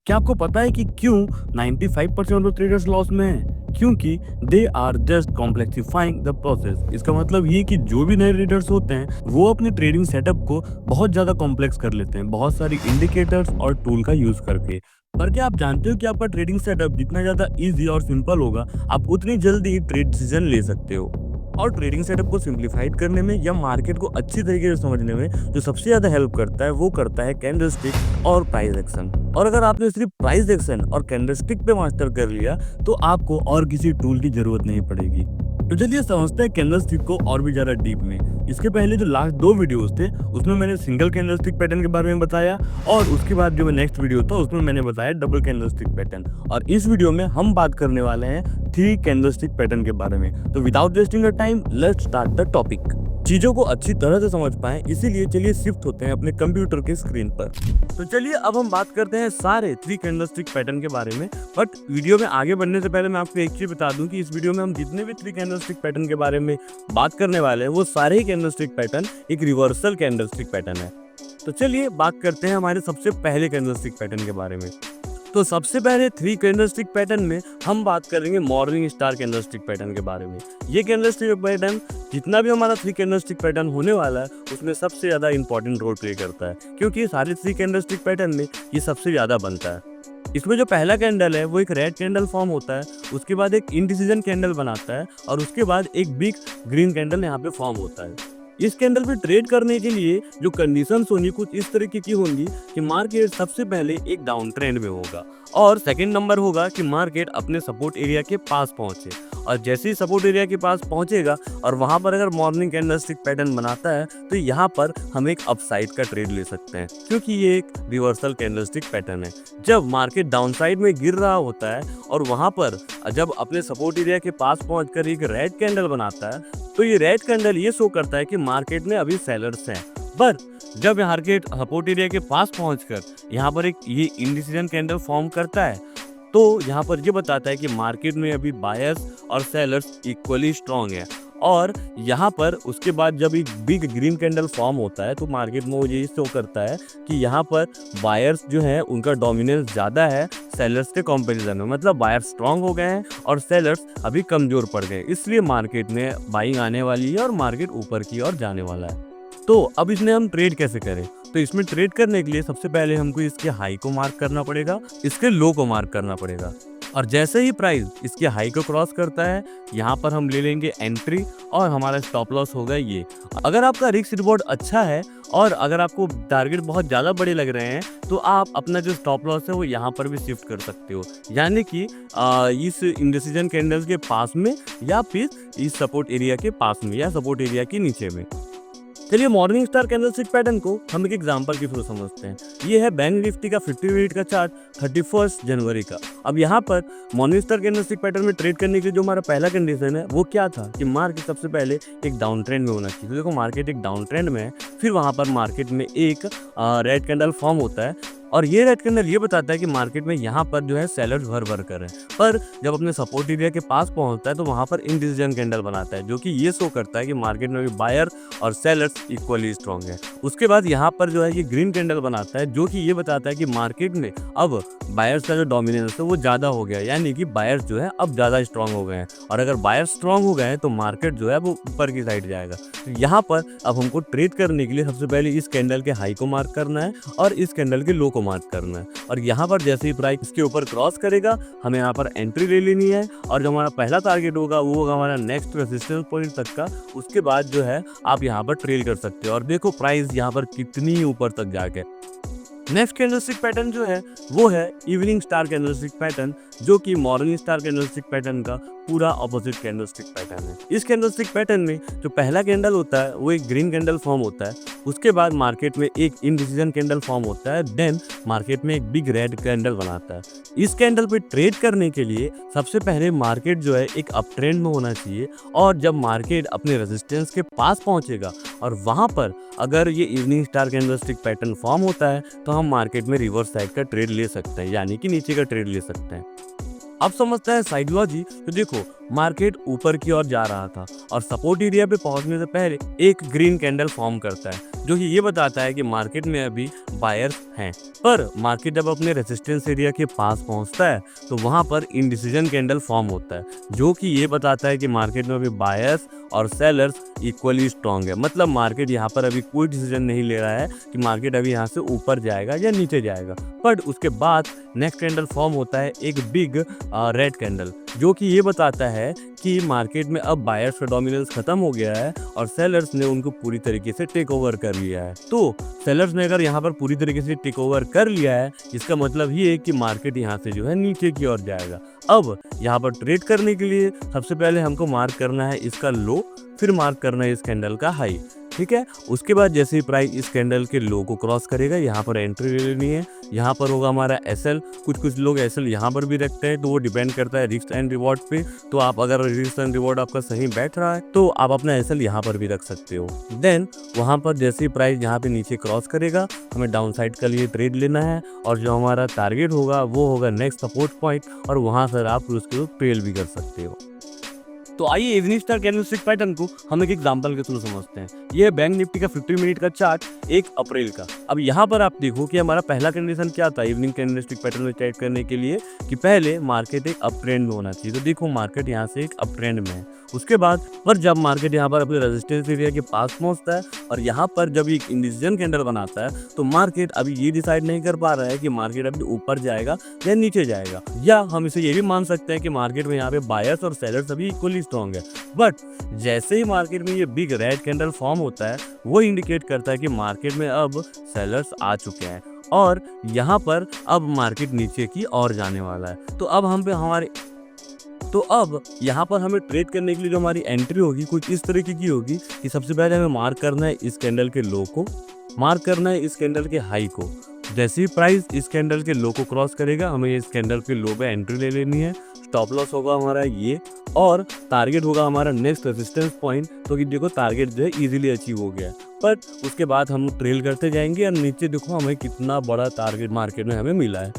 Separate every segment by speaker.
Speaker 1: क्या आपको पता है कि क्यों 95% ऑफ ट्रेडर्स लॉस में हैं? क्योंकि they are just complexifying the process. इसका मतलब ये कि जो भी नए ट्रेडर्स होते हैं वो अपने ट्रेडिंग सेटअप को बहुत ज्यादा कॉम्प्लेक्स कर लेते हैं, बहुत सारी इंडिकेटर्स और टूल का यूज करके। पर क्या आप जानते हो कि आपका ट्रेडिंग सेटअप जितना ज्यादा इजी और सिंपल होगा, आप उतनी जल्दी ट्रेड डिसीजन ले सकते हो। और ट्रेडिंग सेटअप को सिंप्लीफाइड करने में या मार्केट को अच्छी तरीके से समझने में जो सबसे ज्यादा हेल्प करता है वो करता है कैंडलस्टिक और प्राइस एक्शन। और अगर आपने सिर्फ प्राइस एक्शन और कैंडलस्टिक पे मास्टर कर लिया तो आपको और किसी टूल की जरूरत नहीं पड़ेगी। तो चलिए समझते हैं कैंडलस्टिक को और भी ज्यादा डीप में। इसके पहले जो लास्ट 2 वीडियोस थे उसमें मैंने सिंगल कैंडलस्टिक पैटर्न के बारे में बताया, और उसके बाद जो नेक्स्ट वीडियो था उसमें मैंने बताया डबल कैंडलस्टिक पैटर्न। और इस वीडियो में हम बात करने वाले हैं 3 कैंडलस्टिक पैटर्न के बारे में। तो without wasting your time let's start the topic. चीजों को अच्छी तरह से समझ पाएं इसीलिए चलिए शिफ्ट होते हैं अपने कंप्यूटर के स्क्रीन पर। तो चलिए अब हम बात करते हैं सारे 3 कैंडलस्टिक पैटर्न के बारे में। बट वीडियो में आगे बढ़ने से पहले मैं आपको एक चीज बता दूं कि इस वीडियो में हम जितने भी 3 कैंडलस्टिक पैटर्न के बारे में बात करने वाले हैं वो सारे ही कैंडलस्टिक पैटर्न एक रिवर्सल कैंडलस्टिक पैटर्न है। तो चलिए बात करते हैं हमारे सबसे पहले कैंडलस्टिक पैटर्न के बारे में। तो सबसे पहले 3 कैंडलस्टिक पैटर्न में हम बात करेंगे मॉर्निंग स्टार कैंडलस्टिक पैटर्न के बारे में। ये कैंडलस्टिक पैटर्न जितना भी हमारा 3 कैंडलस्टिक पैटर्न होने वाला है उसमें सबसे ज्यादा इंपॉर्टेंट रोल प्ले करता है, क्योंकि सारे 3 कैंडलस्टिक पैटर्न में ये सबसे ज्यादा बनता है। इसमें जो पहला कैंडल है वो एक रेड कैंडल फॉर्म होता है, उसके बाद एक इनडिसीजन कैंडल बनाता है, और उसके बाद एक बिग ग्रीन कैंडल यहाँ पे फॉर्म होता है। इस कैंडल पे ट्रेड करने के लिए जो कंडीशंस होंगी कुछ इस तरीके की होंगी कि मार्केट सबसे पहले एक डाउन ट्रेंड में होगा, और सेकंड नंबर होगा कि मार्केट अपने सपोर्ट एरिया के पास पहुंचे, और जैसे ही सपोर्ट एरिया के पास पहुंचेगा और वहां पर अगर मॉर्निंग कैंडलस्टिक पैटर्न बनाता है तो यहाँ पर हम एक अपसाइड का ट्रेड ले सकते हैं, क्योंकि ये एक रिवर्सल कैंडलस्टिक पैटर्न है। जब मार्केट डाउनसाइड में गिर रहा होता है और वहां पर जब अपने सपोर्ट एरिया के पास पहुंचकर एक रेड कैंडल बनाता है तो ये रेड कैंडल ये शो करता है कि मार्केट में अभी सेलर्स हैं। पर जब मार्केट सपोर्ट एरिया के पास पहुंचकर यहाँ पर एक ये इंडिसीजन कैंडल फॉर्म करता है तो यहाँ पर ये बताता है कि मार्केट में अभी बायर्स और सेलर्स इक्वली स्ट्रांग है। और यहाँ पर उसके बाद जब एक बिग ग्रीन कैंडल फॉर्म होता है तो मार्केट में वो ये शो करता है कि यहाँ पर बायर्स जो है उनका डोमिनेंस ज़्यादा है सेलर्स के कंपैरिजन में, मतलब बायर्स स्ट्रांग हो गए हैं और सेलर्स अभी कमज़ोर पड़ गए, इसलिए मार्केट में बाइंग आने वाली है और मार्केट ऊपर की ओर जाने वाला है। तो अब इसमें हम ट्रेड कैसे करें? तो इसमें ट्रेड करने के लिए सबसे पहले हमको इसके हाई को मार्क करना पड़ेगा, इसके लो को मार्क करना पड़ेगा, और जैसे ही प्राइस इसके हाई को क्रॉस करता है यहाँ पर हम ले लेंगे एंट्री, और हमारा स्टॉप लॉस होगा ये। अगर आपका रिस्क रिवॉर्ड अच्छा है और अगर आपको टारगेट बहुत ज़्यादा बड़े लग रहे हैं तो आप अपना जो स्टॉप लॉस है वो यहाँ पर भी शिफ्ट कर सकते हो, यानी कि इस इंडिसीजन कैंडल्स के पास में या फिर इस सपोर्ट एरिया के पास में या सपोर्ट एरिया के नीचे में। चलिए मॉर्निंग स्टार कैंडलस्टिक पैटर्न को हम एक एग्जांपल के थ्रू समझते हैं। ये है बैंक निफ्टी का 50 मिनट का चार्ट 31 जनवरी का। अब यहाँ पर मॉर्निंग स्टार कैंडलस्टिक पैटर्न में ट्रेड करने के लिए जो हमारा पहला कंडीशन है वो क्या था कि मार्केट सबसे पहले एक डाउन ट्रेंड में होना चाहिए। तो देखो मार्केट एक डाउन ट्रेंड में है, फिर वहाँ पर मार्केट में एक रेड कैंडल फॉर्म होता है, और ये रेड कैंडल ये बताता है कि मार्केट में यहाँ पर जो है सेलर्स भर कर हैं, पर जब अपने सपोर्ट एरिया के पास पहुंचता है तो वहाँ पर इंडिसीजन कैंडल बनाता है, जो कि ये शो करता है कि मार्केट में भी बायर और सेलर्स इक्वली स्ट्रांग है। उसके बाद यहाँ पर जो है ये ग्रीन कैंडल बनाता है, जो कि ये बताता है कि मार्केट में अब बायर्स का जो डोमिनेंस है वो ज़्यादा हो गया, यानी कि बायर्स जो है अब ज़्यादा स्ट्रांग हो गए हैं, और अगर बायर्स स्ट्रांग हो गए हैं तो मार्केट जो है वो ऊपर की साइड जाएगा। तो यहाँ पर अब हमको ट्रेड करने के लिए सबसे पहले इस कैंडल के हाई को मार्क करना है और इस कैंडल के लो को मार्क करना है, और यहाँ पर जैसे ही प्राइस इसके ऊपर क्रॉस करेगा हमें यहाँ पर एंट्री ले लेनी है, और जो हमारा पहला टारगेट होगा वो होगा हमारा नेक्स्ट रेजिस्टेंस पॉइंट तक का। उसके बाद जो है आप यहाँ पर ट्रेड कर सकते हो, और देखो प्राइस यहाँ पर कितनी ऊपर तक जाके। नेक्स्ट कैंडलस्टिक पैटर्न जो है वो है इवनिंग स्टार कैंडलस्टिक पैटर्न, जो कि मॉर्निंग स्टार कैंडलस्टिक पैटर्न का पूरा ऑपोजिट कैंडलस्टिक पैटर्न है। इस कैंडलस्टिक पैटर्न में जो पहला कैंडल होता है वो एक ग्रीन कैंडल फॉर्म होता है, उसके बाद मार्केट में एक इनडिसीजन कैंडल फॉर्म होता है, देन मार्केट में एक बिग रेड कैंडल बनाता है। इस कैंडल पे ट्रेड करने के लिए सबसे पहले मार्केट जो है एक अप ट्रेंड में होना चाहिए, और जब मार्केट अपने रेजिस्टेंस के पास पहुंचेगा और वहां पर अगर ये evening star candlestick pattern form होता है तो हम मार्केट में रिवर्स साइड का ट्रेड ले सकते हैं, यानी कि नीचे का ट्रेड ले सकते हैं। अब समझते हैं साइकोलॉजी। तो देखो मार्केट ऊपर की ओर जा रहा था और सपोर्ट एरिया पे पहुंचने से पहले एक ग्रीन कैंडल फॉर्म करता है, जो कि ये बताता है कि मार्केट में अभी बायर्स हैं। पर मार्केट जब अपने रेजिस्टेंस एरिया के पास पहुंचता है तो वहां पर इंडिसीजन कैंडल फॉर्म होता है, जो कि ये बताता है कि मार्केट में अभी बायर्स और सेलर्स इक्वली स्ट्रांग है। मतलब मार्केट यहाँ पर अभी कोई डिसीजन नहीं ले रहा है कि मार्केट अभी यहाँ से ऊपर जाएगा या नीचे जाएगा। बट उसके बाद नेक्स्ट कैंडल फॉर्म होता है एक बिग रेड कैंडल, जो कि ये बताता है कि मार्केट में अब बायर्स का डोमिनेंस खत्म हो गया है और सेलर्स ने उनको पूरी तरीके से टेक ओवर कर लिया है। तो सेलर्स ने अगर यहाँ पर पूरी तरीके से टेक ओवर कर लिया है, इसका मतलब ये है कि मार्केट यहाँ से जो है नीचे की ओर जाएगा। अब यहाँ पर ट्रेड करने के लिए सबसे पहले हमको मार्क करना है इसका लो, फिर मार्क करना है इस कैंडल का हाई, ठीक है। उसके बाद जैसे ही प्राइस इस कैंडल के लो को क्रॉस करेगा, यहाँ पर एंट्री ले लेनी है। यहाँ पर होगा हमारा एसएल। कुछ लोग एसएल यहाँ पर भी रखते हैं, तो वो डिपेंड करता है रिस्क एंड रिवॉर्ड पे। तो आप अगर रिस्क एंड रिवॉर्ड आपका सही बैठ रहा है तो आप अपना एसएल यहाँ पर भी रख सकते हो। देन वहाँ पर जैसे ही प्राइस यहाँ पे नीचे क्रॉस करेगा, हमें डाउन साइड के लिए ट्रेड लेना है और जो हमारा टारगेट होगा वो होगा नेक्स्ट सपोर्ट पॉइंट, और वहाँ से आप उसके ट्रेल भी कर सकते हो। तो आइए इवनिंग स्टार कैंडलस्टिक पैटर्न को हम एक एग्जांपल के थ्रू समझते हैं। ये बैंक निफ्टी का 50 मिनट का चार्ट 1 अप्रैल का। अब यहाँ पर आप देखो कि हमारा पहला कंडीशन क्या था इवनिंग कैंडलस्टिक पैटर्न में ट्रेड करने के लिए, कि पहले मार्केट एक अप ट्रेंड में होना चाहिए। तो देखो मार्केट यहाँ से एक अप ट्रेंड में है। उसके बाद पर जब मार्केट यहाँ पर अपने रेजिस्टेंस एरिया के पास पहुंचता है और यहाँ पर जब एक इंडिसीजन कैंडल बनाता है, तो मार्केट अभी ये डिसाइड नहीं कर पा रहा है कि मार्केट अभी ऊपर जाएगा या नीचे जाएगा। या हम इसे ये भी मान सकते हैं कि मार्केट में यहाँ पे बायर्स और सेलर्स अभी इक्वली स्ट्रॉन्ग है। बट जैसे ही मार्केट में ये बिग रेड कैंडल फॉर्म होता है, वो इंडिकेट करता है कि मार्केट में अब सेलर्स आ चुके हैं और यहाँ पर अब मार्केट नीचे की ओर जाने वाला है। तो अब यहाँ पर हमें ट्रेड करने के लिए जो हमारी एंट्री होगी कुछ इस तरीके की होगी कि सबसे पहले हमें मार्क करना है इस कैंडल के लो को, मार्क करना है इस कैंडल के हाई को। जैसे ही प्राइस इस कैंडल के लो को क्रॉस करेगा, हमें इस कैंडल के लो पे एंट्री ले लेनी है। स्टॉप लॉस होगा हमारा ये, और टारगेट होगा हमारा नेक्स्ट रेजिस्टेंस पॉइंट। तो कि देखो टारगेट जो है इजीली अचीव हो गया, बट उसके बाद हम ट्रेल करते जाएंगे और नीचे देखो हमें कितना बड़ा टारगेट मार्केट में हमें मिला है।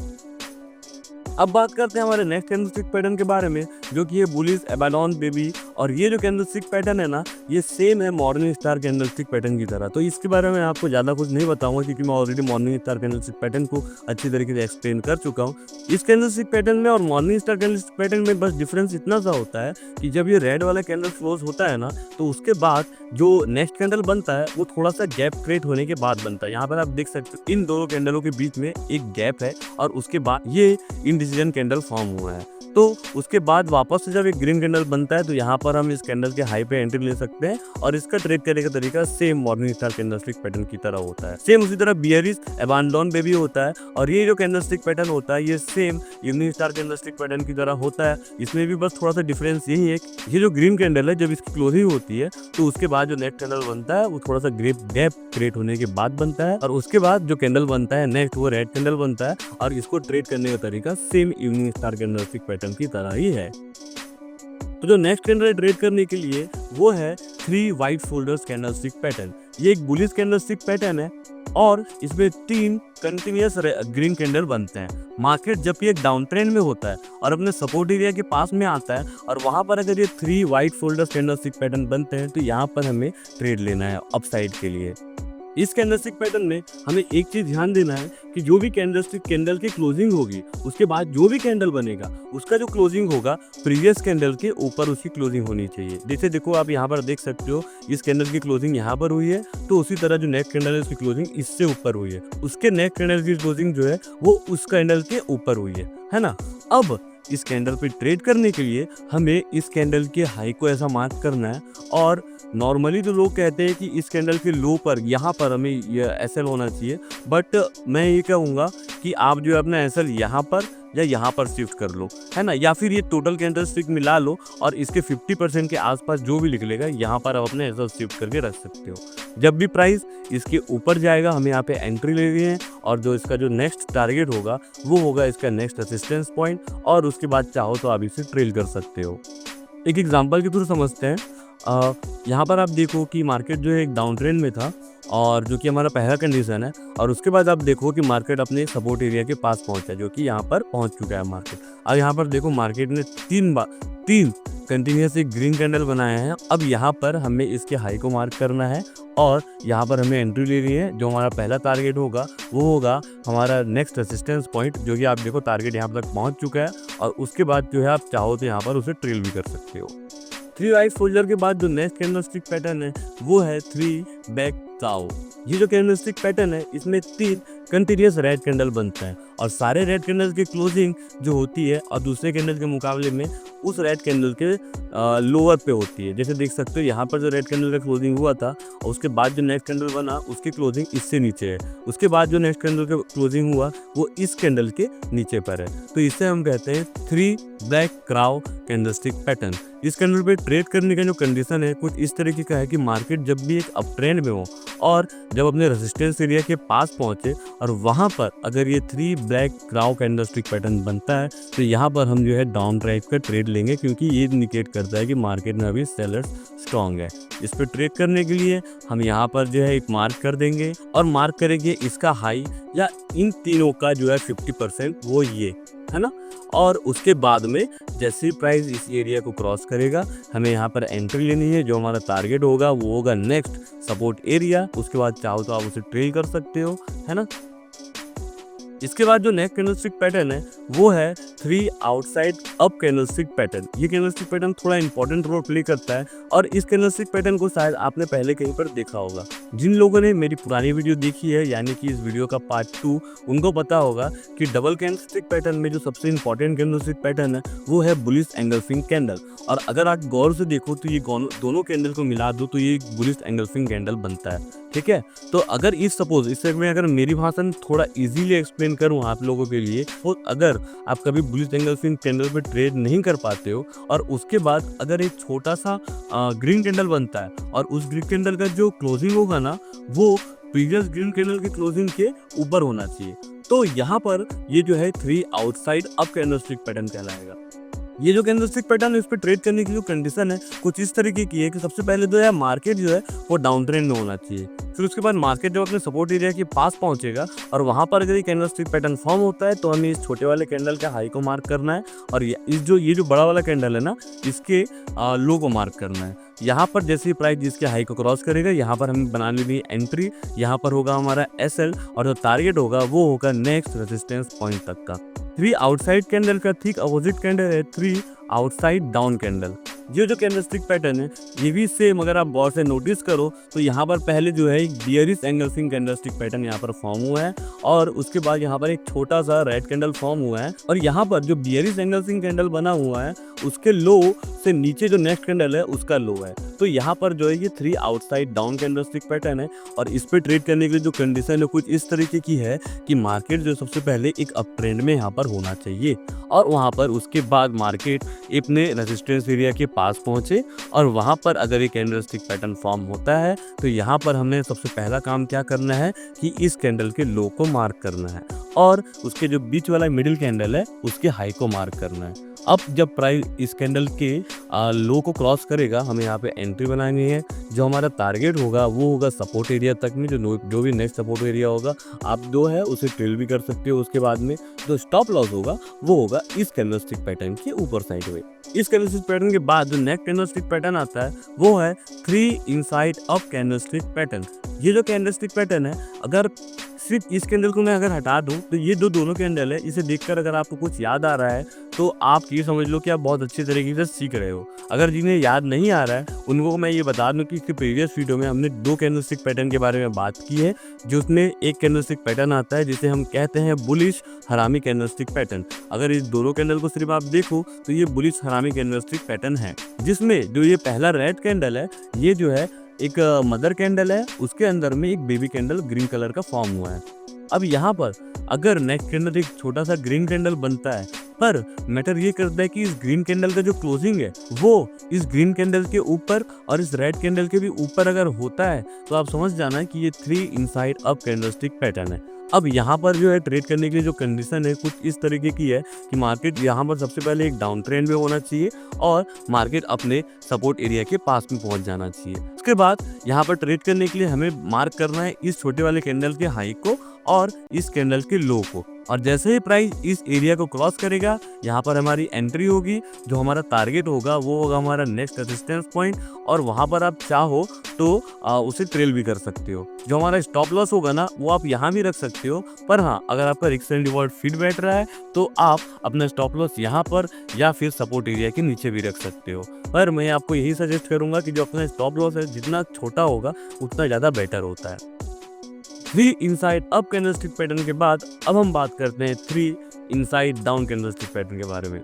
Speaker 1: अब बात करते हैं हमारे नेक्स्ट कैंडलस्टिक पैटर्न के बारे में, जो कि ये बुलिश एबालोन बेबी। और ये जो कैंडलस्टिक पैटर्न है ना, ये सेम है मॉर्निंग स्टार कैंडलस्टिक पैटर्न की तरह। तो इसके बारे में आपको ज़्यादा कुछ नहीं बताऊंगा क्योंकि मैं already morning star candlestick pattern को अच्छी तरीके से एक्सप्लेन कर चुका हूँ। इस कैंडलस्टिक पैटर्न में और मॉर्निंग स्टार कैंडलस्टिक पैटर्न में बस डिफरेंस इतना सा होता है कि जब ये रेड वाला कैंडल क्लोज होता है ना, तो उसके बाद जो नेक्स्ट कैंडल बनता है वो थोड़ा सा गैप क्रिएट होने के बाद बनता है। यहाँ पर आप देख सकते हो इन दोनों कैंडलों के बीच में एक गैप है और उसके बाद ये इंडिसीजन कैंडल फॉर्म हुआ है। तो उसके बाद वापस से जब एक ग्रीन कैंडल बनता है तो यहाँ पर हम इस कैंडल के हाई पे एंट्री ले सकते हैं और इसका ट्रेड करने का तरीका same morning star candlestick pattern की तरह होता है। सेम उसी तरह बियरिश एबांडोन बेबी होता है और ये जो कैंडलस्टिक पैटर्न होता है ये same evening star candlestick pattern की तरह होता है। इसमें भी बस थोड़ा सा डिफरेंस यही है, ये जो ग्रीन कैंडल है जब इसकी क्लोजिंग होती है तो उसके बाद जो नेक्स्ट कैंडल बनता है वो थोड़ा सा गैप क्रिएट होने के बाद बनता है और उसके बाद जो कैंडल बनता है नेक्स्ट वो रेड कैंडल बनता है और इसको ट्रेड करने का तरीका same evening star candlestick pattern की तरह ही है। तो जो नेक्स्ट कैंडल ट्रेड करने के लिए वो है 3 वाइट फोल्डर्स कैंडलस्टिक पैटर्न। ये एक बुलिश कैंडलस्टिक पैटर्न है और इसमें 3 कंटिन्यूअस ग्रीन कैंडल बनते हैं। मार्केट जब भी एक डाउन ट्रेंड में होता है और अपने सपोर्ट एरिया के पास में आता है और वहां पर अगर ये 3 वाइट फोल्डर्स कैंडलस्टिक पैटर्न बनते हैं तो यहाँ पर हमें ट्रेड लेना है अपसाइड के लिए। इस कैंडलस्टिक पैटर्न में हमें एक चीज ध्यान देना है कि जो भी कैंडलस्टिक कैंडल की क्लोजिंग होगी उसके बाद जो भी कैंडल बनेगा उसका जो क्लोजिंग होगा प्रीवियस कैंडल के ऊपर उसकी क्लोजिंग होनी चाहिए। जैसे देखो आप यहाँ पर देख सकते हो इस कैंडल की क्लोजिंग यहाँ पर हुई है तो उसी तरह जो नेक्स्ट कैंडल है उसकी क्लोजिंग इससे ऊपर हुई है, उसके नेक्स्ट कैंडल की क्लोजिंग जो है वो उस कैंडल के ऊपर हुई है ना। अब इस कैंडल पे ट्रेड करने के लिए हमें इस कैंडल के हाई को ऐसा मार्क करना है और नॉर्मली तो लोग कहते हैं कि इस कैंडल के लो पर यहाँ पर हमें एसएल होना चाहिए, बट मैं ये कहूँगा कि आप जो है अपना एसएल यहाँ पर या यहाँ पर शिफ्ट कर लो, है ना, या फिर ये टोटल कैंडलस्टिक मिला लो और इसके 50% के आसपास जो भी निकलेगा यहाँ पर आप अपने एसएल शिफ्ट करके रख सकते हो। जब भी प्राइस इसके ऊपर जाएगा हमें यहाँ पे एंट्री ले रही है और जो इसका जो नेक्स्ट टारगेट होगा वो होगा इसका नेक्स्ट रेजिस्टेंस पॉइंट और उसके बाद चाहो तो आप इसे ट्रेल कर सकते हो। एक एग्जाम्पल के थ्रू समझते हैं। यहाँ पर आप देखो कि मार्केट जो है एक डाउन ट्रेंड में था और जो कि हमारा पहला कंडीशन है और उसके बाद आप देखो कि मार्केट अपने सपोर्ट एरिया के पास पहुंचा जो कि यहाँ पर पहुंच चुका है मार्केट। अब यहाँ पर देखो मार्केट ने 3 कंटिन्यूस एक ग्रीन कैंडल बनाया है। अब यहाँ पर हमें इसके हाई को मार्क करना है और यहाँ पर हमें एंट्री लेनी है। जो हमारा पहला टारगेट होगा वो होगा हमारा नेक्स्ट रेजिस्टेंस पॉइंट, जो कि आप देखो टारगेट यहाँ तक पहुँच चुका है और उसके बाद जो है आप चाहो तो यहाँ पर उसे ट्रेल भी कर सकते हो। 3 आइस फोल्डर के बाद जो नेक्स्ट कैंडलस्टिक पैटर्न है वो है 3 बैक काउ। ये जो कैंडलस्टिक पैटर्न है इसमें 3 कंटिन्यूअस रेड कैंडल बनता है और सारे रेड कैंडल की क्लोजिंग जो होती है और दूसरे कैंडल के मुकाबले में उस रेड कैंडल के लोअर पे होती है। जैसे देख सकते हो यहाँ पर जो रेड कैंडल का क्लोजिंग हुआ था और उसके बाद जो नेक्स्ट कैंडल बना उसकी क्लोजिंग इससे नीचे है, उसके बाद जो नेक्स्ट कैंडल का क्लोजिंग हुआ वो इस कैंडल के नीचे पर है। तो इसे हम कहते हैं 3 ब्लैक क्राउ कैंडलस्टिक पैटर्न। इस कैंडल पे ट्रेड करने का जो कंडीशन है कुछ इस तरीके का है कि मार्केट जब भी एक अप ट्रेंड में हो और जब अपने रेजिस्टेंस एरिया के पास पहुंचे और वहां पर अगर ये 3 ब्लैक क्राउ कैंडलस्टिक पैटर्न बनता है तो यहाँ पर हम जो है डाउन ड्राइव का ट्रेड लेंगे, क्योंकि ये इंडिकेट करता है कि मार्केट में अभी सेलर्स स्ट्रॉन्ग है। इस पे ट्रेड करने के लिए हम यहाँ पर जो है एक मार्क कर देंगे और मार्क करेंगे इसका हाई या इन तीनों का जो है 50% वो ये है ना। और उसके बाद में जैसे प्राइस इस एरिया को क्रॉस करेगा हमें यहाँ पर एंट्री लेनी है। जो हमारा टारगेट होगा वो होगा नेक्स्ट सपोर्ट एरिया। उसके बाद चाहो तो आप उसे ट्रेल कर सकते हो, है ना। इसके बाद जो नेक्स्ट कैंडलस्टिक पैटर्न है वो है 3 आउटसाइड अप कैंडलस्टिक पैटर्न। ये कैंडलस्टिक पैटर्न थोड़ा इंपॉर्टेंट रोल प्ले करता है और इस कैंडलस्टिक पैटर्न को शायद आपने पहले कहीं पर देखा होगा। जिन लोगों ने मेरी पुरानी वीडियो देखी है यानी कि इस वीडियो का पार्ट 2, उनको पता होगा कि डबल कैंडलस्टिक पैटर्न में जो सबसे इंपॉर्टेंट कैंडलस्टिक पैटर्न है वो है बुलिश एंगल्फिंग कैंडल। और अगर आप गौर से देखो तो ये दोनों कैंडल को मिला दो तो ये बुलिश एंगल्फिंग कैंडल बनता है, ठीक है। तो अगर सपोज इससे मैं अगर मेरी भाषा में थोड़ा इजीली एक्सप्लेन करूं आप लोगों के लिए, तो अगर आप कभी बुलिश एंगल्फिंग कैंडल पे ट्रेड नहीं कर पाते हो और उसके बाद अगर एक छोटा सा ग्रीन कैंडल बनता है और उस ग्रीन कैंडल का जो क्लोजिंग होगा ना वो प्रीवियस ग्रीन कैंडल की क्लोजिंग के ऊपर होना चाहिए, तो यहाँ पर ये जो है 3 आउटसाइड अप कैंडलस्टिक पैटर्न कहलाएगा। ये जो कैंडलस्टिक पैटर्न है इस पे ट्रेड करने की जो कंडीशन है कुछ इस तरीके की है कि सबसे पहले तो यार मार्केट जो है वो डाउन ट्रेंड में होना चाहिए। फिर उसके बाद मार्केट जब अपने सपोर्ट एरिया के पास पहुंचेगा और वहां पर अगर ये कैंडलस्टिक पैटर्न फॉर्म होता है तो हमें इस छोटे वाले कैंडल के हाई को मार्क करना है और ये जो बड़ा वाला कैंडल है ना इसके लो को मार्क करना है। यहाँ पर जैसे ही प्राइस जिसके हाई को क्रॉस करेगा यहाँ पर हमें बना लेनी है एंट्री। यहाँ पर होगा हमारा SL और जो टारगेट होगा वो होगा नेक्स्ट रेजिस्टेंस पॉइंट तक का। 3 आउटसाइड कैंडल का ठीक अपोजिट कैंडल है 3 आउटसाइड डाउन कैंडल। ये जो कैंडलस्टिक पैटर्न है ये भी सेम अगर आप गौर से नोटिस करो तो यहाँ पर पहले जो है एक बियरिश एंगल्फिंग कैंडलस्टिक पैटर्न यहाँ पर फॉर्म हुआ है और उसके बाद यहाँ पर एक छोटा सा रेड कैंडल फॉर्म हुआ है और यहाँ पर जो बियरिश एंगल्फिंग कैंडल बना हुआ है उसके लो से नीचे जो नेक्स्ट कैंडल है उसका लो है। तो यहाँ पर जो है ये 3 आउटसाइड डाउन कैंडलस्टिक पैटर्न है और इस पे ट्रेड करने के लिए जो कंडीशन है कुछ इस तरीके की है कि मार्केट जो सबसे पहले एक अप ट्रेंड में यहाँ पर होना चाहिए और वहाँ पर उसके बाद मार्केट अपने रेजिस्टेंस एरिया के पास पहुँचे और वहाँ पर अगर ये कैंडलस्टिक पैटर्न फॉर्म होता है तो यहाँ पर हमें सबसे पहला काम क्या करना है कि इस कैंडल के लो को मार्क करना है और उसके जो बीच वाला मिडिल कैंडल है उसके हाई को मार्क करना है। अब जब प्राइस इस कैंडल के लो को क्रॉस करेगा हमें यहाँ पे एंट्री बनानी है। जो हमारा टारगेट होगा वो होगा सपोर्ट एरिया तक में। जो भी नेक्स्ट सपोर्ट एरिया होगा आप जो है उसे ट्रेल भी कर सकते हो। उसके बाद में जो स्टॉप लॉस होगा वो होगा इस कैंडलस्टिक पैटर्न के ऊपर साइड में। इस कैंडलस्टिक पैटर्न के बाद जो नेक्स्ट कैंडलस्टिक पैटर्न आता है वो है 3 इनसाइड अप कैंडलस्टिक पैटर्न। ये जो कैंडलस्टिक पैटर्न है अगर सिर्फ इस कैंडल को मैं अगर हटा दूं तो ये दोनों कैंडल है, इसे देखकर अगर आपको कुछ याद आ रहा है तो आप ये समझ लो कि आप बहुत अच्छी तरीके से सीख रहे हो। अगर जिन्हें याद नहीं आ रहा है उनको मैं ये बता दूं कि इसके प्रीवियस वीडियो में हमने 2 कैंडलस्टिक पैटर्न के बारे में बात की है, जिसमें एक कैंडलस्टिक पैटर्न आता है जिसे हम कहते हैं बुलिश हरामी कैंडलस्टिक पैटर्न। अगर इस दोनों कैंडल को सिर्फ आप देखो तो ये बुलिश हरामी कैंडलस्टिक पैटर्न है, जिसमें जो ये पहला रेड कैंडल है ये जो है एक मदर कैंडल है, उसके अंदर में एक बेबी कैंडल ग्रीन कलर का फॉर्म हुआ है। अब यहाँ पर अगर नेक्स्ट कैंडल एक छोटा सा ग्रीन कैंडल बनता है पर मैटर ये करता है कि इस ग्रीन कैंडल का जो क्लोजिंग है वो इस ग्रीन कैंडल के ऊपर और इस रेड कैंडल के भी ऊपर अगर होता है तो आप समझ जाना कि ये 3 इनसाइड अप कैंडलस्टिक पैटर्न है। अब यहाँ पर जो है ट्रेड करने के लिए जो कंडीशन है कुछ इस तरीके की है कि मार्केट यहाँ पर सबसे पहले एक डाउन ट्रेंड में होना चाहिए और मार्केट अपने सपोर्ट एरिया के पास में पहुँच जाना चाहिए। उसके बाद यहाँ पर ट्रेड करने के लिए हमें मार्क करना है इस छोटे वाले कैंडल के हाई को और इस कैंडल के लो को। और जैसे ही प्राइस इस एरिया को क्रॉस करेगा, यहाँ पर हमारी एंट्री होगी। जो हमारा टारगेट होगा वो होगा हमारा नेक्स्ट रेजिस्टेंस पॉइंट, और वहाँ पर आप चाहो तो उसे ट्रेल भी कर सकते हो। जो हमारा स्टॉप लॉस होगा ना, वो आप यहाँ भी रख सकते हो, पर हाँ, अगर आपका रिस्क एंड रिवॉर्ड फिट बैठ रहा है तो आप अपना स्टॉप लॉस यहाँ पर या फिर सपोर्ट एरिया के नीचे भी रख सकते हो। पर मैं आपको यही सजेस्ट करूंगा कि जो अपना स्टॉप लॉस है जितना छोटा होगा उतना ज़्यादा बेटर होता है। 3 इनसाइड अप कैंडलस्टिक पैटर्न के बाद अब हम बात करते हैं 3 इनसाइड डाउन कैंडलस्टिक पैटर्न के बारे में।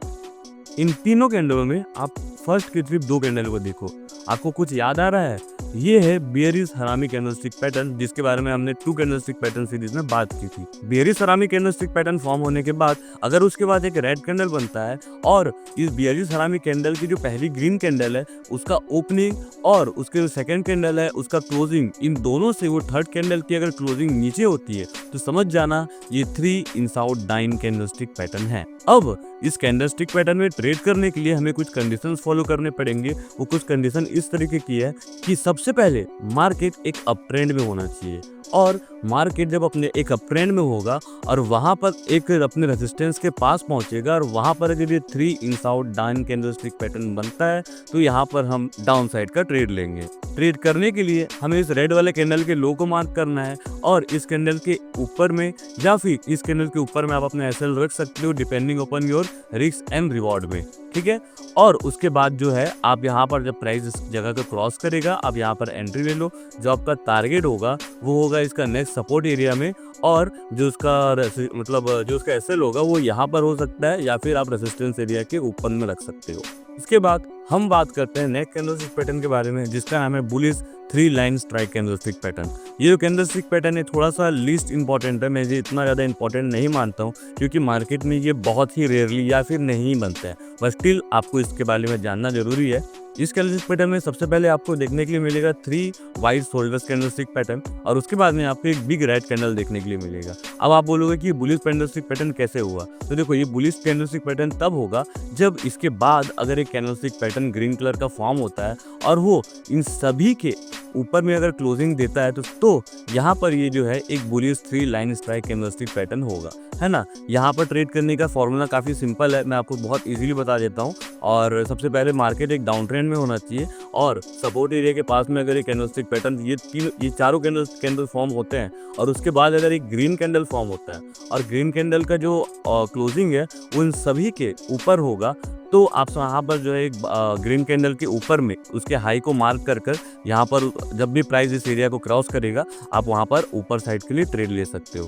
Speaker 1: इन तीनों कैंडलों में आप फर्स्ट की सिर्फ 2 कैंडल को देखो, आपको कुछ याद आ रहा है? ये है बेयरिश हरामी कैंडलस्टिक पैटर्न, जिसके बारे में हमने 2 कैंडलस्टिक पैटर्न सीरीज में बात की थी। बेयरिश हरामी कैंडलस्टिक पैटर्न फॉर्म होने के बाद अगर उसके बाद एक रेड कैंडल बनता है और इस बेयरिश हरामी कैंडल की जो पहली ग्रीन कैंडल है उसका ओपनिंग और उसके जो सेकंड कैंडल है उसका क्लोजिंग, इन दोनों से वो थर्ड कैंडल की अगर क्लोजिंग नीचे होती है तो समझ जाना ये 3 इनसाइड डाउन कैंडलस्टिक पैटर्न है। अब इस कैंडलस्टिक पैटर्न में ट्रेड करने के लिए हमें कुछ कंडीशंस फॉलो करने पड़ेंगे। वो कुछ कंडीशन इस तरीके की है कि सबसे पहले मार्केट एक अप ट्रेंड में होना चाहिए, और मार्केट जब अपने एक अप ट्रेंड में होगा और वहां पर एक अपने रेजिस्टेंस के पास पहुंचेगा और वहां पर अगर ये 3 इनसाइड डाउन कैंडलस्टिक पैटर्न बनता है तो यहाँ पर हम डाउन साइड का ट्रेड लेंगे। ट्रेड करने के लिए हमें इस रेड वाले कैंडल के लो को मार्क करना है और इस कैंडल के ऊपर में या फिर इस कैंडल के ऊपर में आप अपने एसएल रख सकते हो depending upon your risk and reward में, ठीक है। और उसके बाद जो है आप यहाँ पर जब प्राइस इस जगह को क्रॉस करेगा आप यहाँ पर एंट्री ले लो। जो आपका टारगेट होगा वो होगा इसका नेक्स्ट सपोर्ट एरिया में, और जो उसका जो उसका एसएल होगा वो यहाँ पर हो सकता है या फिर आप रेजिस्टेंस एरिया के ऊपर में रख सकते हो। इसके बाद हम बात करते हैं नेक्स्ट कैंडलस्टिक पैटर्न के बारे में, जिसका नाम है bullish 3 line strike candlestick pattern. ये जो कैंडलस्टिक पैटर्न है थोड़ा सा लीस्ट इंपॉर्टेंट है, मैं ये इतना ज़्यादा इंपॉर्टेंट नहीं मानता हूँ क्योंकि मार्केट में ये बहुत ही रेयरली या फिर नहीं बनता है, बट स्टिल आपको इसके बारे में जानना जरूरी है। इस कैंडलस्टिक पैटर्न में सबसे पहले आपको देखने के लिए मिलेगा 3 वाइट शोल्डर्स कैंडलस्टिक पैटर्न, और उसके बाद में आपको एक बिग रेड कैंडल देखने के लिए मिलेगा। अब आप बोलोगे कि बुलिश कैंडलस्टिक पैटर्न कैसे हुआ, तो देखो ये बुलिश कैंडलस्टिक पैटर्न तब होगा जब इसके बाद अगर एक कैंडलस्टिक पैटर्न ग्रीन कलर का फॉर्म होता है और वो इन सभी के ऊपर में अगर क्लोजिंग देता है तो यहाँ पर ये जो है एक bullish 3 line strike candlestick pattern होगा, है ना। यहाँ पर ट्रेड करने का फॉर्मूला काफ़ी सिंपल है, मैं आपको बहुत इजीली बता देता हूँ। और सबसे पहले मार्केट एक डाउन ट्रेंड में होना चाहिए और सपोर्ट एरिया के पास में अगर एक कैंडलस्टिक पैटर्न ये चारों कैंडल फॉर्म होते हैं, और उसके बाद अगर एक ग्रीन कैंडल फॉर्म होता है और ग्रीन कैंडल का जो क्लोजिंग है वो इन सभी के ऊपर होगा, तो आप यहाँ पर जो है एक ग्रीन कैंडल के ऊपर में उसके हाई को मार्क कर यहाँ पर जब भी प्राइस इस एरिया को क्रॉस करेगा आप वहाँ पर ऊपर साइड के लिए ट्रेड ले सकते हो।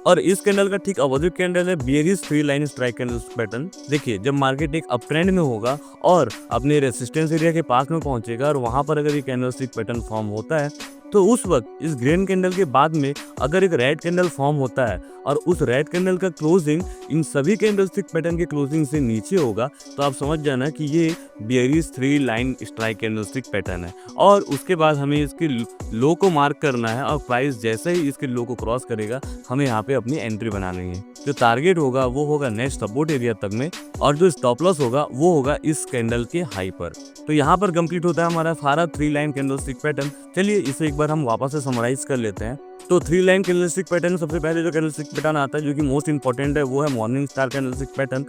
Speaker 1: और इस कैंडल का ठीक अपोजिट कैंडल है bearish 3 line strike candle pattern. देखिए जब मार्केट एक अप ट्रेंड में होगा और अपने रेजिस्टेंस एरिया के पास में पहुंचेगा और वहां पर अगर ये कैंडलस्टिक पैटर्न फॉर्म होता है तो उस वक्त इस ग्रीन कैंडल के बाद में अगर एक रेड कैंडल फॉर्म होता है और उस रेड कैंडल का क्लोजिंग इन सभी कैंडलस्टिक पैटर्न के क्लोजिंग से नीचे होगा, तो आप समझ जाना कि ये bearish 3 line strike candlestick pattern है। और उसके बाद हमें इसके लो को मार्क करना है और प्राइस जैसे ही इसके लो को क्रॉस करेगा हमें यहाँ पे अपनी एंट्री बनानी है। जो टारगेट होगा वो होगा नेक्स्ट सपोर्ट एरिया तक में, और जो स्टॉप लॉस होगा वो होगा इस कैंडल के हाई पर। तो यहाँ पर कंप्लीट होता है हमारा सारा 3 लाइन कैंडलस्टिक पैटर्न। चलिए इसे एक बार हम वापस से समराइज कर लेते हैं। तो 3 लाइन कैंडलस्टिक पैटर्न सबसे पहले जो कैंडलस्टिक पैटर्न आता है जो कि मोस्ट इंपॉर्टेंट है वो है मॉर्निंग स्टार कैंडलस्टिक पैटर्न।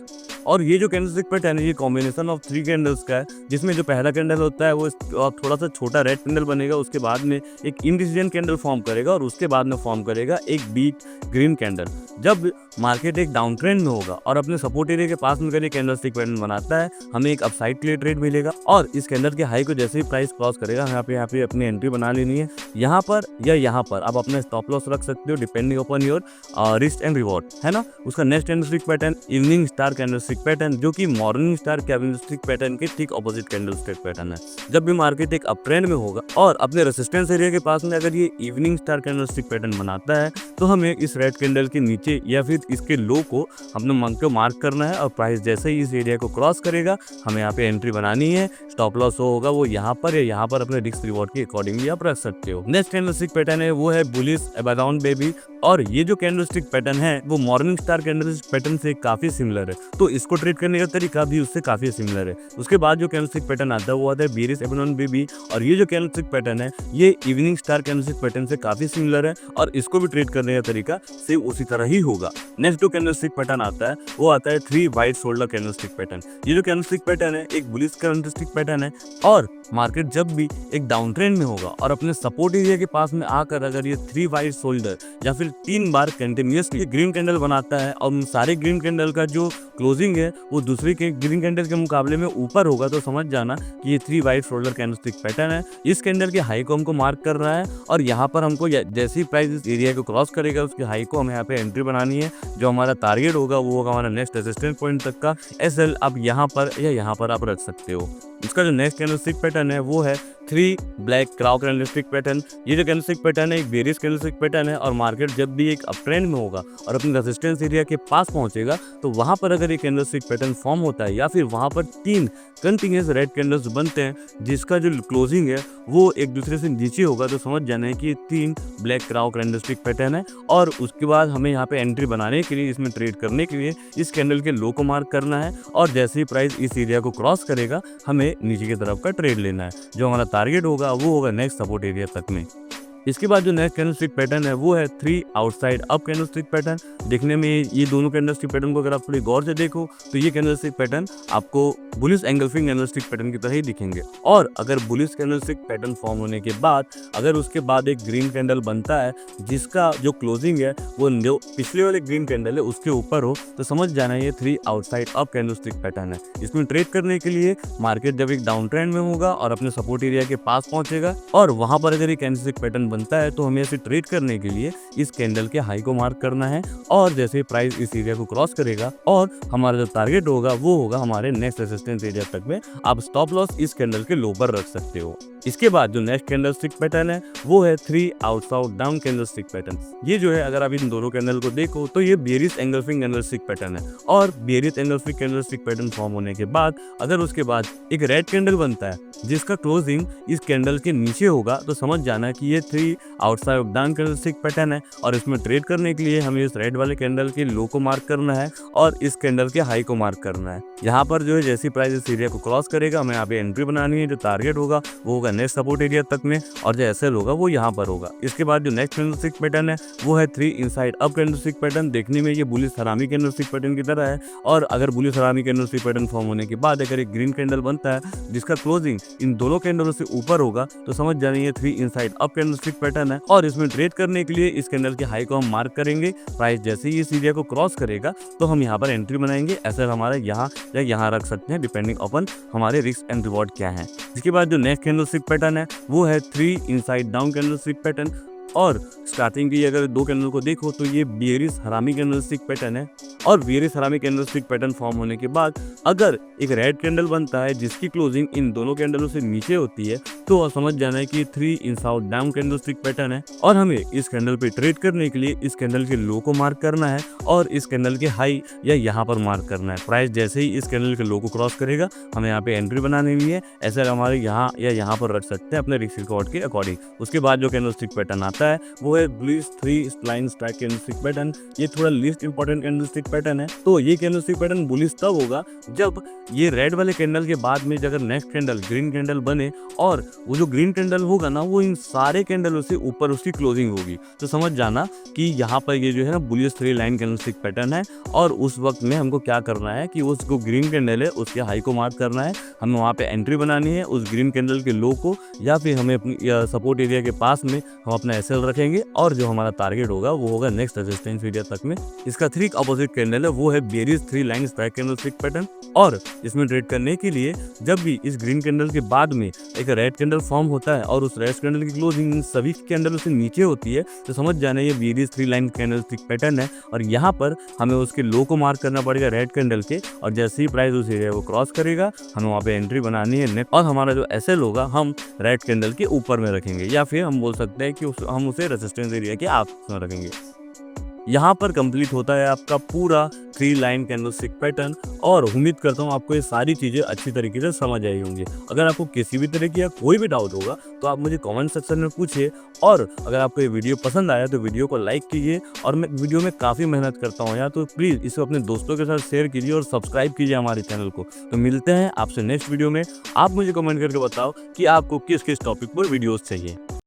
Speaker 1: और ये जो कैंडलस्टिक पैटर्न है ये कॉम्बिनेशन ऑफ 3 कैंडल्स का है, जिसमें जो पहला कैंडल होता है वो थोड़ा सा छोटा रेड कैंडल बनेगा, उसके बाद में एक इनडिसीजन कैंडल फॉर्म करेगा और उसके बाद में फॉर्म करेगा एक बिग ग्रीन कैंडल। जब मार्केट एक डाउन ट्रेंड में होगा और अपने सपोर्ट एरिया के पास में ये कैंडलस्टिक पैटर्न बनाता है हमें एक अपसाइड के लिए ट्रेड मिलेगा, और इस कैंडल के हाई को जैसे ही प्राइस क्रॉस करेगा यहाँ पे अपनी एंट्री बना लेनी है। यहाँ पर या यहाँ पर आप अपना स्टॉप लॉस रख सकते हो depending upon your risk and reward, है ना। उसका next candlestick pattern evening star candlestick pattern, जो कि मॉर्निंग स्टार कैंडलस्टिक पैटर्न के ठीक ऑपोजिट कैंडलस्टिक पैटर्न है। जब भी मार्केट एक अप ट्रेंड में होगा और अपने रेजिस्टेंस एरिया के पास में अगर ये इवनिंग स्टार कैंडलस्टिक पैटर्न बनाता है तो हमें इस रेड कैंडल के नीचे या फिर इसके लो को हमने मंग को मार्क करना है, और प्राइस जैसे ही इस एरिया को क्रॉस करेगा हमें यहाँ पे एंट्री बनानी है। स्टॉप लॉस होगा वो यहाँ पर या यहाँ पर अपने रिस्क रिवॉर्ड के अकॉर्डिंगली आप रख सकते हो। नेक्स्ट कैंडलस्टिक पैटर्न है वो है बुलिश बुलिश अबाउंड बेबी। और ये जो कैंडलस्टिक पैटर्न है वो मॉर्निंग स्टार कैंडलस्टिक पैटर्न से काफी सिमिलर है, तो इसको ट्रेड करने का तरीका भी उससे काफी सिमिलर है। उसके बाद जो कैंडलस्टिक पैटर्न आता है वो आता है बेरिश अबाउंड बेबी। और ये जो कैंडलस्टिक पैटर्न है ये इवनिंग स्टार कैंडलस्टिक पैटर्न से काफी सिमिलर है और इसको भी ट्रेड करने का तरीका सेम उसी तरह ही होगा। नेक्स्ट जो कैंडलस्टिक पैटर्न आता है वो आता है 3 वाइट शोल्डर कैंडलस्टिक पैटर्न। ये जो कैंडलस्टिक पैटर्न है एक बुलिश कैंडलस्टिक पैटर्न है और मार्केट जब भी एक डाउन ट्रेंड में होगा और अपने सपोर्ट एरिया के पास में आकर अगर ये 3 वाइट शोल्डर या फिर 3 बार कंटिन्यूअसली ग्रीन कैंडल बनाता है और उन सारे ग्रीन कैंडल का जो क्लोजिंग है वो दूसरी के ग्रीन कैंडल के मुकाबले में ऊपर होगा, तो समझ जाना कि ये 3 वाइट शोल्डर कैंडलस्टिक पैटर्न है। इस कैंडल के हाई को हमको मार्क कर रहा है और यहाँ पर हमको जैसे ही प्राइस इस एरिया को क्रॉस करेगा उसके हाई को हमें यहाँ पे एंट्री बनानी है। जो हमारा टारगेट होगा वो होगा हमारा नेक्स्ट रेजिस्टेंस पॉइंट तक का SL आप यहाँ पर या यहाँ पर आप रख सकते हो। इसका जो नेक्स्ट कैंडलस्टिक पैटर्न है वो है 3 ब्लैक क्राउ कैंडलस्टिक पैटर्न। ये जो कैंडलस्टिक पैटर्न है एक बेरिश कैंडलस्टिक पैटर्न है और मार्केट जब भी एक अप ट्रेंड में होगा और अपने रेजिस्टेंस एरिया के पास पहुंचेगा तो वहां पर अगर ये कैंडलस्टिक पैटर्न फॉर्म होता है या फिर वहां पर 3 कंटिन्यूअस रेड कैंडल्स बनते हैं जिसका जो क्लोजिंग है वो एक दूसरे से नीचे होगा, तो समझ जाना है कि 3 ब्लैक क्राउ कैंडलस्टिक पैटर्न है। और उसके बाद हमें यहाँ पे एंट्री बनाने के लिए इसमें ट्रेड करने के लिए इस कैंडल के लो को मार्क करना है और जैसे ही प्राइस इस एरिया को क्रॉस करेगा हमें नीचे की तरफ का ट्रेड लेना है। जो हमारा टारगेट होगा वो होगा नेक्स्ट सपोर्ट एरिया तक में। इसके बाद जो नेक्स्ट कैंडलस्टिक पैटर्न है वो है 3 आउटसाइड अप कैंडलस्टिक पैटर्न। देखने में ये दोनों कैंडलस्टिक पैटर्न को अगर आप थोड़ी गौर से देखो तो ये कैंडलस्टिक पैटर्न आपको बुलिश एंगल्फिंग कैंडलस्टिक पैटर्न की तरह ही दिखेंगे। और अगर बुलिश कैंडलस्टिक पैटर्न फॉर्म होने के बाद अगर उसके बाद एक ग्रीन कैंडल बनता है जिसका जो क्लोजिंग है वो जो पिछले वाले ग्रीन कैंडल है उसके ऊपर हो, तो समझ जाना ये 3 आउटसाइड अप कैंडलस्टिक पैटर्न है। इसमें ट्रेड करने के लिए मार्केट जब एक डाउन ट्रेंड में होगा और अपने सपोर्ट एरिया के पास पहुंचेगा और वहां पर अगर ये कैंडलस्टिक पैटर्न बनता है तो हमें इसे ट्रेड करने के लिए इस कैंडल के हाई को मार्क करना है और जैसे प्राइस इस एरिया को क्रॉस करेगा और हमारा जो टारगेट होगा वो होगा हमारे नेक्स्ट रेजिस्टेंस एरिया तक में। आप स्टॉप लॉस इस कैंडल के लो पर रख सकते हो। इसके बाद जो नेक्स्ट कैंडलस्टिक पैटर्न है वो है 3 आउटसाइड डाउन कैंडलस्टिक पैटर्न। ये जो है अगर आप इन दोनों कैंडल को देखो तो ये बेरिश एंगल्फिंग कैंडलस्टिक पैटर्न है और bearish engulfing candlestick pattern form होने के बाद अगर उसके बाद एक रेड कैंडल बनता है जिसका क्लोजिंग इस कैंडल के नीचे होगा, तो समझ जाना कि ये 3 आउटसाइड डाउन कैंडलस्टिक पैटर्न है और इसमें ट्रेड करने के लिए हमें इस रेड वाले कैंडल के लो को मार्क करना है और इस कैंडल के हाई को मार्क करना है। यहाँ पर जो है जैसी प्राइस इस एरिया को क्रॉस करेगा हमें यहाँ पे एंट्री बनानी है। जो टारगेट होगा वो होगा नेक्स्ट सपोर्ट एरिया तक में और जो SL होगा वो यहाँ पर होगा। इसके बाद जो नेक्स्ट कैंडलस्टिक पैटर्न है वो है 3 इनसाइड अप कैंडलस्टिक पैटर्न। देखने में ये बुलिश हरामी कैंडलस्टिक पैटर्न की तरह है और अगर बुलिश हरामी कैंडलस्टिक पैटर्न फॉर्म होने के बाद अगर एक ग्रीन कैंडल बनता है जिसका क्लोजिंग इन दोनों कैंडलों से ऊपर होगा, तो समझ जाना ये 3 इनसाइड अप कैंडलस्टिक पैटर्न है और इसमें ट्रेड करने के लिए इस कैंडल के हाई को हम मार्क करेंगे। प्राइस जैसे ही इस एरिया को क्रॉस करेगा तो हम यहाँ पर एंट्री बनाएंगे। SL हमारा यहाँ या यहाँ रख सकते हैं डिपेंडिंग अपॉन हमारे रिस्क एंड रिवॉर्ड क्या है। इसके बाद जो नेक्स्ट कैंडलस्टिक पैटर्न है वो है 3 इनसाइड डाउन कैंडलस्टिक पैटर्न और स्टार्टिंग की अगर दो कैंडल को देखो तो ये बेरिश हरामी कैंडलस्टिक पैटर्न है और बेरिश हरामी कैंडलस्टिक पैटर्न फॉर्म होने के बाद अगर एक रेड कैंडल बनता है जिसकी क्लोजिंग इन दोनों कैंडलों से नीचे होती है तो समझ जाना है कि 3 इनसाइड डाउन कैंडलस्टिक पैटर्न है और हमें इस कैंडल पे ट्रेड करने के लिए इस कैंडल के लो को मार्क करना है और इस कैंडल के हाई या यहाँ पर मार्क करना है। प्राइस जैसे ही इस कैंडल के लो को क्रॉस करेगा हमें यहाँ पे एंट्री बनानी हुई है। ऐसा हमारे यहाँ या यहाँ पर रख सकते हैं अपने रिस्क रिकॉर्ड के अकॉर्डिंग। उसके बाद जो कैंडलस्टिक पैटर्न आता है वो है bullish 3 line strike candlestick pattern. ये थोड़ा लीस्ट इंपॉर्टेंट कैंडलस्टिक पैटर्न है। तो ये कैंडलस्टिक पैटर्न बुलिश तब होगा जब ये रेड वाले कैंडल के बाद में अगर नेक्स्ट कैंडल ग्रीन कैंडल बने और वो जो ग्रीन कैंडल होगा ना वो इन सारे कैंडलों से ऊपर उसकी क्लोजिंग होगी, तो समझ जाना कि यहाँ पर ये जो है ना बुलिश 3 लाइन कैंडलस्टिक पैटर्न है और उस वक्त में हमको क्या करना है कि उसको ग्रीन कैंडल है उसके हाई को मार्क करना है। हमें वहाँ पे एंट्री बनानी है उस ग्रीन कैंडल के लो को या फिर हमें अपनी सपोर्ट एरिया के पास में हम अपना SL रखेंगे और जो हमारा टारगेट होगा वो होगा नेक्स्ट रेजिस्टेंस एरिया तक में। इसका 3 अपोजिट कैंडल है वो है bearish 3 line strike candlestick pattern और इसमें ट्रेड करने के लिए जब भी इस ग्रीन कैंडल के बाद में एक रेड कैंडल फॉर्म होता है और उस रेड कैंडल की क्लोजिंग इन सभी कैंडलों से नीचे होती है, तो समझ जाना ये बेरिश 3 लाइन कैंडलस्टिक पैटर्न है और यहाँ पर हमें उसके लो को मार्क करना पड़ेगा रेड कैंडल के और जैसे ही प्राइस उस एरिया को क्रॉस करेगा हमें वहाँ पे एंट्री बनानी है और हमारा जो SL होगा हम रेड कैंडल के ऊपर में रखेंगे या फिर हम बोल सकते हैं कि हम उसे रेजिस्टेंस एरिया के आस में रखेंगे। यहाँ पर कंप्लीट होता है आपका पूरा 3 लाइन कैंडलस्टिक पैटर्न और उम्मीद करता हूँ आपको ये सारी चीज़ें अच्छी तरीके से समझ आई होंगी। अगर आपको किसी भी तरह की या कोई भी डाउट होगा तो आप मुझे कमेंट सेक्शन में पूछिए और अगर आपको ये वीडियो पसंद आया तो वीडियो को लाइक कीजिए और मैं वीडियो में काफ़ी मेहनत करता हूँ यार, तो प्लीज़ इसे अपने दोस्तों के साथ शेयर कीजिए और सब्सक्राइब कीजिए हमारे चैनल को। तो मिलते हैं आपसे नेक्स्ट वीडियो में। आप मुझे कमेंट करके बताओ कि आपको किस किस टॉपिक पर वीडियोज़ चाहिए।